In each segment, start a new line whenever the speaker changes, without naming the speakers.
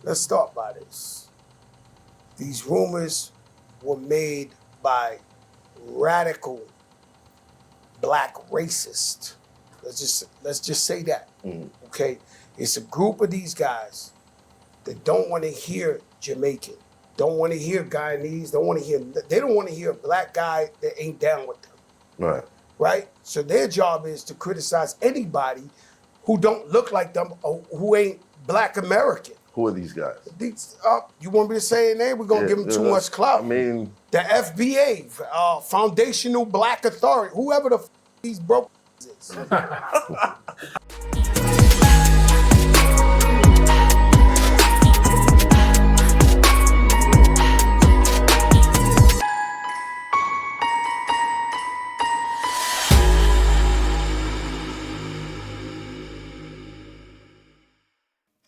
Let's start by this. These rumors were made by radical black racists. Let's just say that. Okay? It's a group of these guys that don't want to hear Jamaican, don't want to hear Guyanese, they don't want to hear a black guy that ain't down with them.
Right.
Right? So their job is to criticize anybody who don't look like them or who ain't black American.
Who are these guys?
You want me to say their name? We're going to give them too much clout.
I mean,
the FBA, Foundational Black Authority, whoever the these broke is.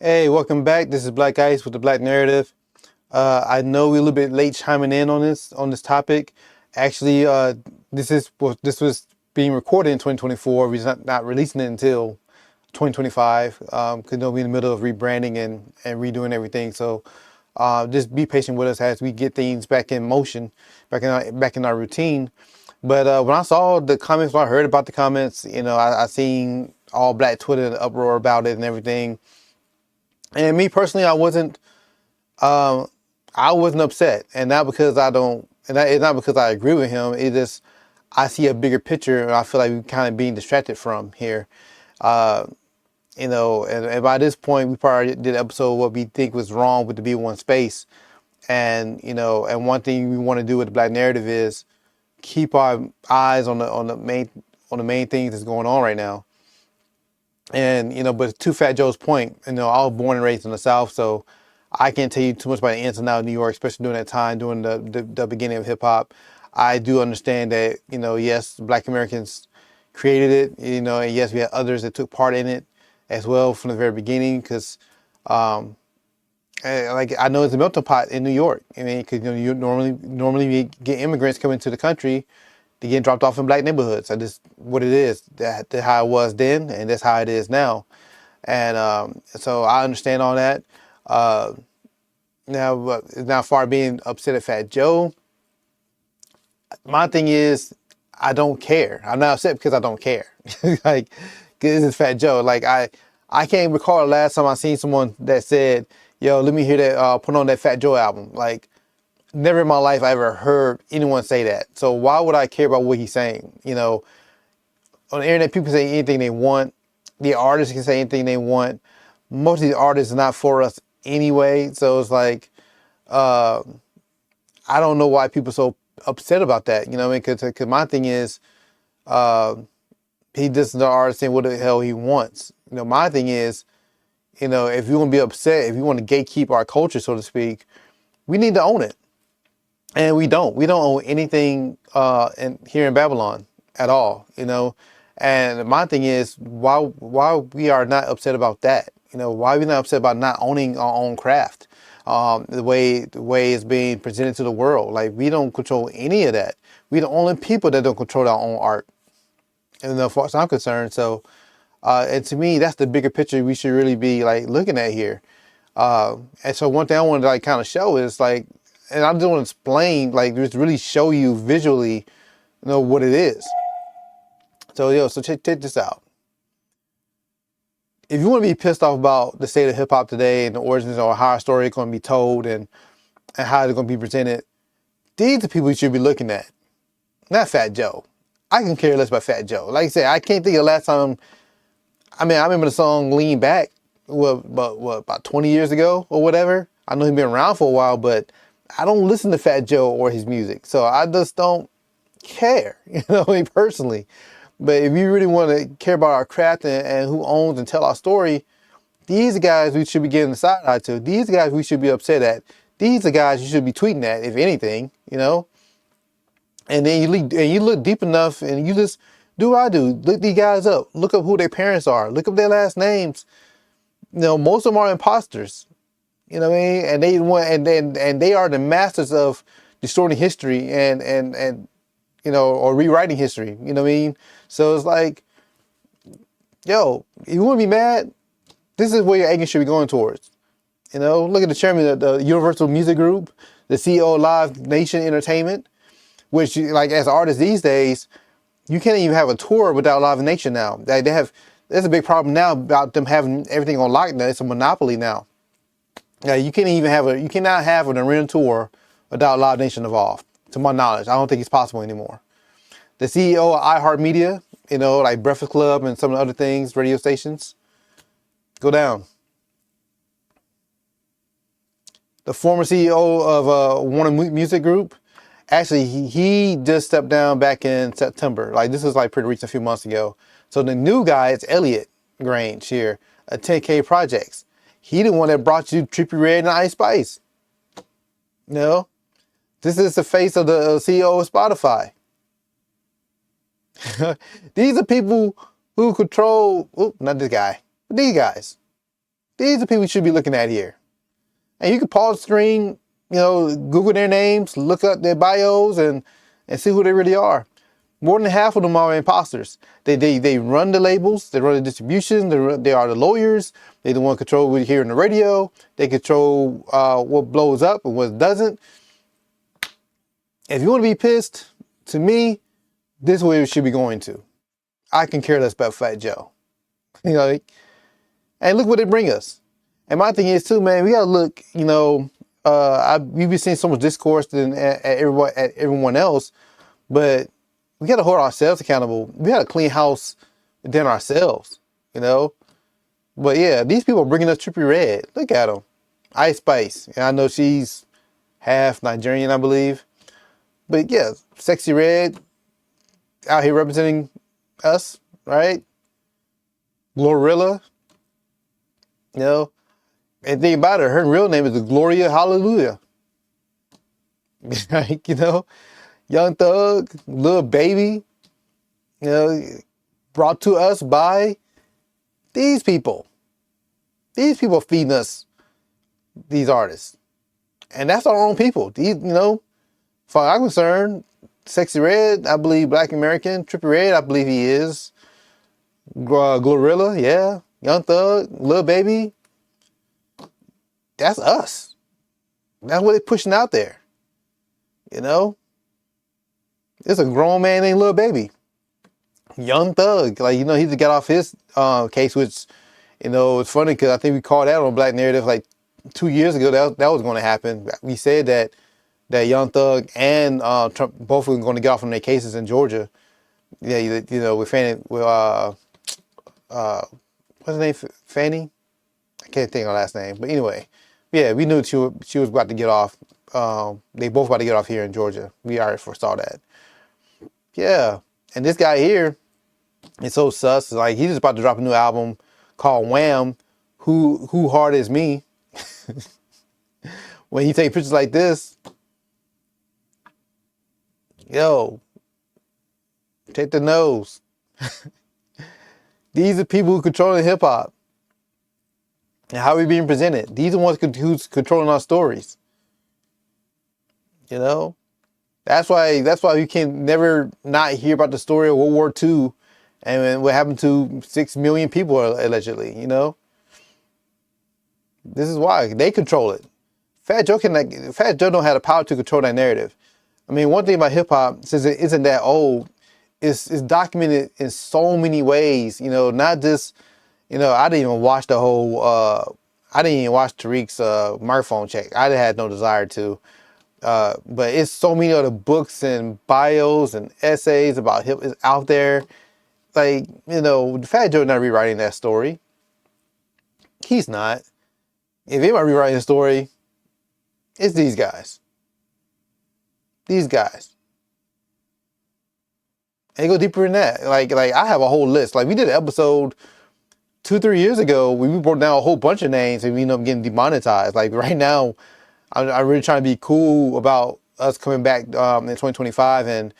Hey, welcome back. This is Black Ice with the Black Narrative. I know we're a little bit late chiming in on this topic. Actually, this was being recorded in 2024. We're not releasing it until 2025 because we're in the middle of rebranding and redoing everything. So just be patient with us as we get things back in motion, back in our routine. But when I saw the comments, when I heard about the comments, I seen all Black Twitter in uproar about it and everything. And me personally, I wasn't upset, and not because it's not because I agree with him. It just, I see a bigger picture, and I feel like we're kind of being distracted from here. And by this point, we probably did an episode of what we think was wrong with the B1 space. And, and one thing we want to do with the Black Narrative is keep our eyes on the main things that's going on right now. And, but to Fat Joe's point, I was born and raised in the South, so I can't tell you too much about the ins and outs of New York, especially during that time, during the beginning of hip hop. I do understand that, yes, Black Americans created it, and yes, we had others that took part in it as well from the very beginning, because, I know it's a melting pot in New York. I mean, because, you normally we get immigrants coming to the country, they get dropped off in Black neighborhoods. That's just what it is. That's how it was then, and that's how it is now. And so I understand all that. Now far being upset at Fat Joe, my thing is, I don't care. I'm not upset because I don't care. Like, this is Fat Joe. Like, I can't recall the last time I seen someone that said, "Yo, let me hear that. Put on that Fat Joe album." Like, never in my life I ever heard anyone say that. So why would I care about what he's saying? On the internet, people say anything they want. The artists can say anything they want. Most of these artists are not for us anyway. So it's like, I don't know why people are so upset about that. You know what I mean? Because my thing is, he just the artist saying what the hell he wants. My thing is, if you want to be upset, if you want to gatekeep our culture, so to speak, we need to own it. And we don't own anything here in Babylon at all, And my thing is, why we are not upset about that? Why are we not upset about not owning our own craft? The way it's being presented to the world. Like, we don't control any of that. We're the only people that don't control our own art. And as far as I'm concerned, so and to me, that's the bigger picture we should really be like looking at here. And so one thing I wanted to like kind of show is like, and I just want to explain, like, just really show you visually, what it is. So check this out. If you want to be pissed off about the state of hip hop today and the origins or how our story is going to be told and how it's going to be presented, these are people you should be looking at, not Fat Joe. I can care less about Fat Joe. Like I said, I can't think of the last time. I mean, I remember the song "Lean Back," about 20 years ago or whatever. I know he's been around for a while, but I don't listen to Fat Joe or his music, so I just don't care, personally. But if you really want to care about our craft and who owns and tell our story, these guys we should be giving the side eye to. These guys we should be upset at. These are guys you should be tweeting at, if anything, And then you look deep enough and you just do what I do. Look these guys up. Look up who their parents are. Look up their last names. Most of them are imposters. You know what I mean? And they are the masters of distorting history and or rewriting history. You know what I mean? So it's like, yo, if you want to be mad, this is where your anger should be going towards. You know, look at the chairman of the Universal Music Group, the CEO of Live Nation Entertainment, which, like, as artists these days, you can't even have a tour without Live Nation now. They have, there's a big problem now about them having everything on lockdown. It's a monopoly now. Yeah, you can't even have you cannot have an arena tour without Live Nation involved. To my knowledge, I don't think it's possible anymore. The CEO of iHeartMedia, you know, like Breakfast Club and some of the other things, radio stations, go down. The former CEO of Warner Music Group, actually, he just stepped down back in September. Like, this was like pretty recent, a few months ago. So the new guy is Elliot Grange here, at 10K Projects. He the one that brought you Trippie Redd and Ice Spice. You know, this is the face of the CEO of Spotify. These are people who control, not this guy, but these guys. These are people you should be looking at here. And you can pause the screen, you know, Google their names, look up their bios, and see who they really are. More than half of them are imposters. They run the labels, they run the distribution, they are the lawyers, they the one control what you hear on the radio, they control what blows up and what doesn't. If you want to be pissed, to me, this is where you should be going to. I can care less about Fat Joe. You know, and look what they bring us. And my thing is too, man, we gotta look, you know, we've been seeing so much discourse at everyone else, but we gotta hold ourselves accountable. We gotta clean house within ourselves, you know. But yeah, these people are bringing us Trippie Redd. Look at them. Ice Spice. And I know she's half Nigerian, I believe. But yeah, Sexy Red out here representing us, right? Glorilla, you know. And think about it, her real name is Gloria Hallelujah. Like, you know, Young Thug, Lil Baby, you know, brought to us by these people. These people feeding us these artists. And that's our own people. These, you know, as far as I'm concerned, Sexy Red, I believe Black American. Trippie Redd, I believe he is. Glorilla, yeah. Young Thug, Lil Baby. That's us. That's what they're pushing out there. You know? There's a grown man named Lil Baby. Young Thug. Like, you know, he just got off his case, which, you know, it's funny because I think we called out on Black Narrative like 2 years ago that was going to happen. We said that Young Thug and Trump both were going to get off on their cases in Georgia. Yeah, you know, with Fannie, what's her name? Fannie? I can't think of her last name. But anyway, yeah, we knew she was about to get off. They both about to get off here in Georgia. We already foresaw that. Yeah, and this guy here is so sus. Like, he's just about to drop a new album called Wham. Who Hard Is Me? When you take pictures like this, yo, take the nose. These are people who controlling hip hop and how we being presented. These are the ones who's controlling our stories. You know, that's why you can never not hear about the story of World War II and what happened to 6 million people allegedly. You know, this is why they control it. Fat Joe don't have the power to control that narrative. I mean, one thing about hip hop, since it isn't that old, it's documented in so many ways. You know, not just, you know, I didn't even watch the whole. I didn't even watch Tariq's microphone check. I had no desire to. But it's so many other books and bios and essays about hip is out there. Like, you know, Fat Joe not rewriting that story. He's not. If anybody rewriting the story, it's these guys. These guys. And they go deeper in that. Like I have a whole list. Like, we did an episode 2-3 years ago. We broke down a whole bunch of names and we ended up getting demonetized. Like, right now, I'm really trying to be cool about us coming back in 2025 and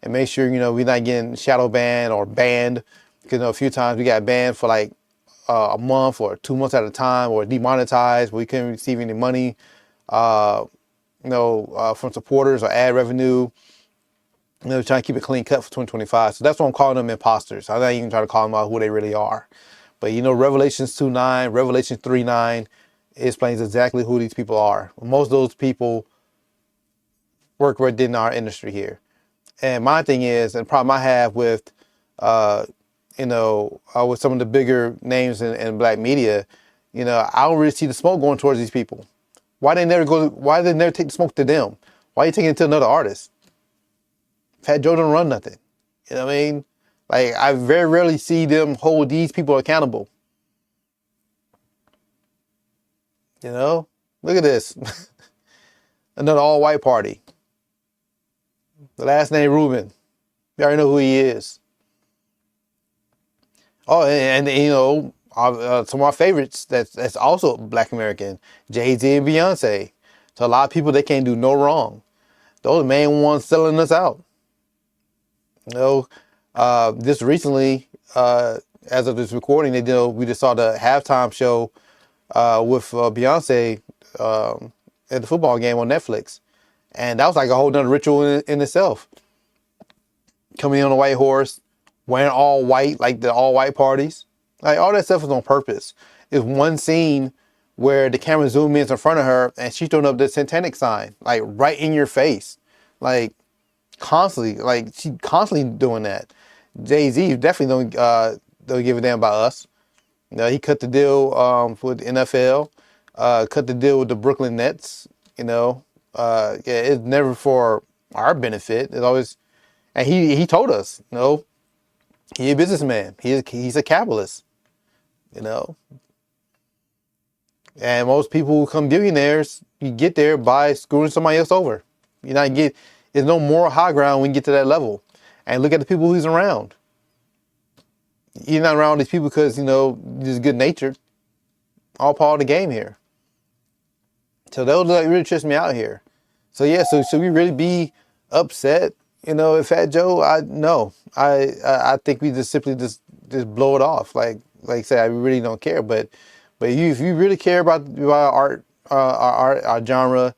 make sure, you know, we're not getting shadow banned or banned. Because, you know, a few times we got banned for like a month or 2 months at a time, or demonetized. We couldn't receive any money, from supporters or ad revenue. You know, trying to keep it clean cut for 2025. So that's why I'm calling them imposters. I'm not even trying to call them out who they really are. But, you know, Revelations 2:9, Revelations 3:9, It explains exactly who these people are. Most of those people work within our industry here. And my thing is, and the problem I have with, uh, with some of the bigger names in black media, I don't really see the smoke going towards these people. Why they never go? Why they never take the smoke to them? Why are you taking it to another artist? Fat Joe don't run nothing. You know what I mean? Like, I very rarely see them hold these people accountable. Look at this. Another all-white party. The last name Rubin. You already know who he is. Oh, some of my favorites that's also Black American, Jay-Z and Beyonce. To a lot of people, they can't do no wrong. Those are the main ones selling us out. Just recently, as of this recording, we just saw the halftime show with Beyonce at the football game on Netflix, and that was like a whole nother ritual in itself. Coming on a white horse, wearing all white, like the all white parties, like all that stuff is on purpose. There's one scene where the camera zooms in front of her, and she's throwing up the satanic sign, like right in your face, like constantly, like she constantly doing that. Jay-Z definitely don't give a damn about us. He cut the deal with the NFL, cut the deal with the Brooklyn Nets. It's never for our benefit. It's always, and he told us, he's a businessman. He's a capitalist. You know, and most people who become billionaires, you get there by screwing somebody else over. There's no moral high ground when you get to that level. And look at the people who's around. You're not around these people because, you're just good natured. All part of the game here. So those like really trips me out here. So yeah, so should we really be upset, at Fat Joe? I think we just simply just blow it off. Like I said, I really don't care. But if you really care about our art, our genre,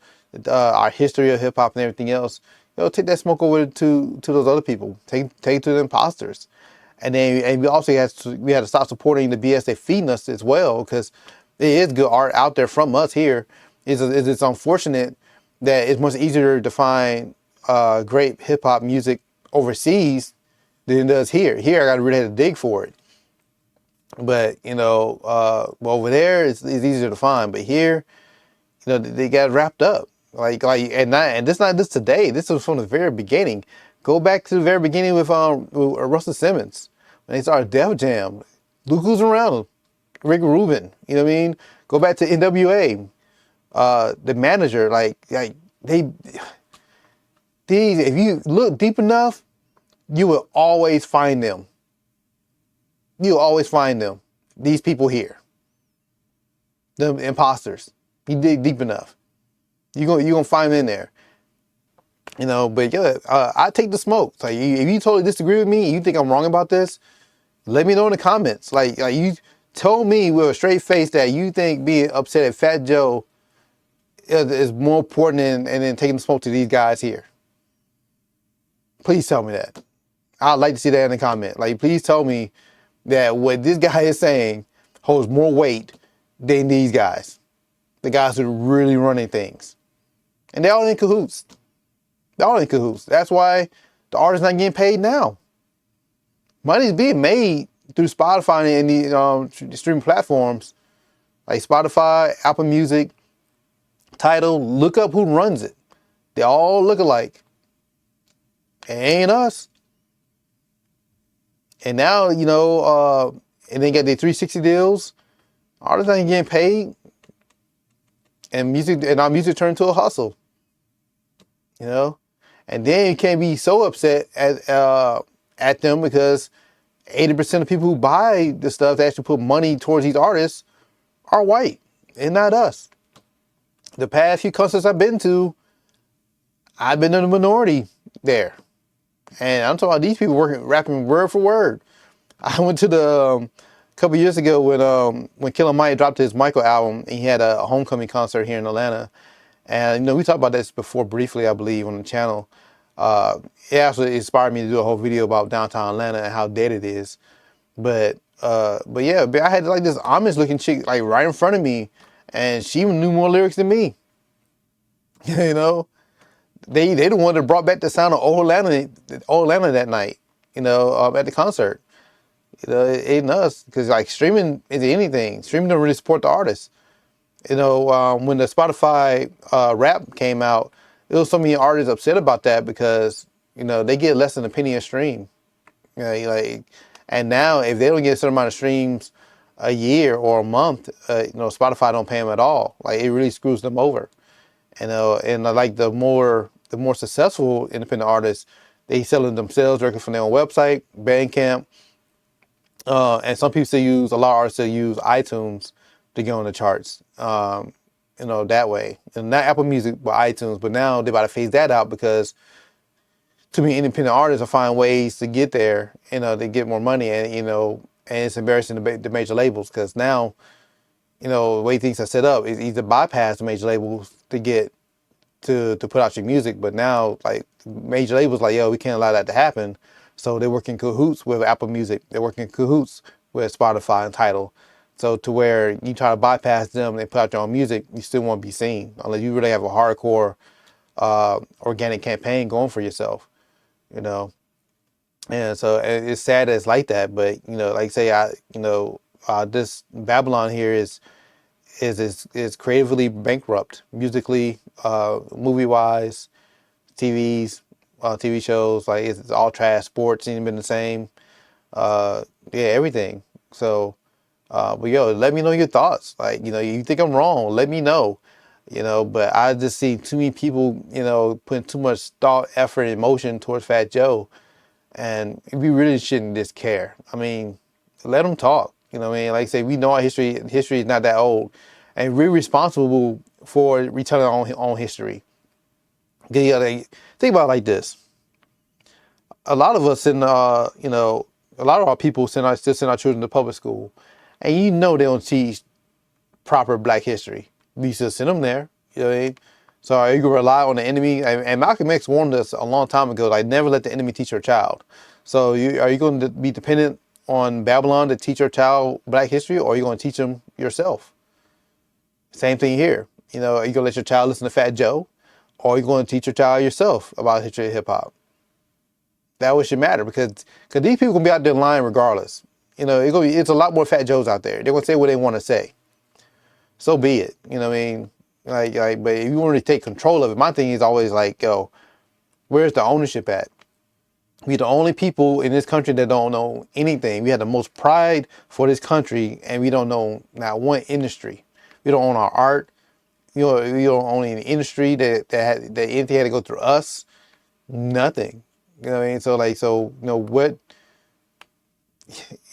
our history of hip hop and everything else, take that smoke over to those other people. Take it to the imposters. And we also had to stop supporting the BS they're feeding us as well, because there is good art out there from us here. It's unfortunate that it's much easier to find great hip hop music overseas than it does here. Here, I got to really have to dig for it. But over there it's easier to find. But here, they got wrapped up. And this not just today. This was from the very beginning. Go back to the very beginning with Russell Simmons when they started Def Jam. Look who's around him. Rick Rubin. You know what I mean? Go back to NWA. The manager, if you look deep enough, you will always find them. You'll always find them. These people here. The imposters. You dig deep enough. You're gonna find them in there. But yeah, I take the smoke. Like, if you totally disagree with me, you think I'm wrong about this, let me know in the comments. Like you told me with a straight face that you think being upset at Fat Joe is more important than taking the smoke to these guys here. Please tell me that. I'd like to see that in the comment. Like, please tell me that what this guy is saying holds more weight than these guys. The guys who are really running things. And they're all in cahoots. They're all in cahoots. That's why the artist's not getting paid now. Money's being made through Spotify and the streaming platforms like Spotify, Apple Music, Tidal. Look up who runs it. They all look alike. It ain't us. And now, and they get their 360 deals. Artists ain't getting paid. And our music turned to a hustle. And then you can't be so upset at them because 80% of people who buy the stuff that actually put money towards these artists are white and not us. The past few concerts I've been to, I've been in the minority there. And I'm talking about these people rapping word for word. I went to the couple years ago when Killer Mike dropped his Michael album, and he had a homecoming concert here in Atlanta. And we talked about this before briefly, I believe, on the channel. It actually inspired me to do a whole video about downtown Atlanta and how dead it is. But yeah, I had like this Amish looking chick like right in front of me. and she knew more lyrics than me. You know, they the one that brought back the sound of old Atlanta that night. At the concert. It ain't us because like streaming isn't anything. Streaming don't really support the artist. When the Spotify rap came out, there was so many artists upset about that because they get less than a penny a stream. And now if they don't get a certain amount of streams a year or a month, Spotify don't pay them at all. Like it really screws them over. Like the more successful independent artists, they selling themselves directly from their own website, Bandcamp, and some people a lot of artists still use iTunes to get on the charts. That way, and not Apple Music, but iTunes. But now they're about to phase that out because too many independent artists will find ways to get there. They get more money, and it's embarrassing to the major labels because now, the way things are set up is either bypass the major labels to get to put out your music, but now like major labels like, yo, we can't allow that to happen. So they work in cahoots with Apple Music. They work in cahoots with Spotify and Tidal. So to where you try to bypass them and put out your own music, you still won't be seen unless you really have a hardcore organic campaign going for yourself. And so it's sad that it's like that. But like say this Babylon here is creatively bankrupt, musically, movie wise, TV shows, like it's all trash. Sports ain't been the same. Everything. So, but yo, let me know your thoughts. Like, you think I'm wrong, let me know. But I just see too many people, putting too much thought, effort, and emotion towards Fat Joe, and we really shouldn't just care. I mean, let them talk. What I mean? Like I say, we know our history. History is not that old, and we're responsible for retelling our own history. Think about it like this. A lot of us a lot of our people still send our children to public school, and they don't teach proper Black history. We still send them there. You know what I mean? So are you gonna rely on the enemy? And Malcolm X warned us a long time ago, like never let the enemy teach your child. So are you going to be dependent on Babylon to teach your child Black history, or are you going to teach them yourself? Same thing here. Are you gonna let your child listen to Fat Joe, or are you going to teach your child yourself about the history of hip hop? That would should matter because these people gonna be out there lying regardless. It's a lot more Fat Joes out there. They're gonna say what they want to say. So be it. You know what I mean? Like, but if you want to take control of it, my thing is always like, yo, where's the ownership at? We're the only people in this country that don't know anything. We have the most pride for this country, and we don't know not one industry. We don't own our art. We don't own any industry that anything had to go through us. Nothing. You know what I mean? So what?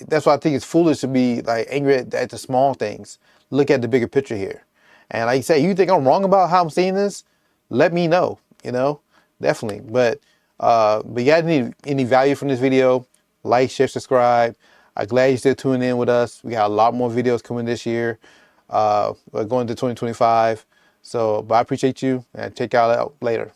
That's why I think it's foolish to be like angry at the small things. Look at the bigger picture here. And like you say, you think I'm wrong about how I'm seeing this? Let me know. Definitely. But you got any value from this video? Like, share, subscribe. I'm glad you're still tuning in with us. We got a lot more videos coming this year. We're going to 2025. So, but I appreciate you and check y'all out later.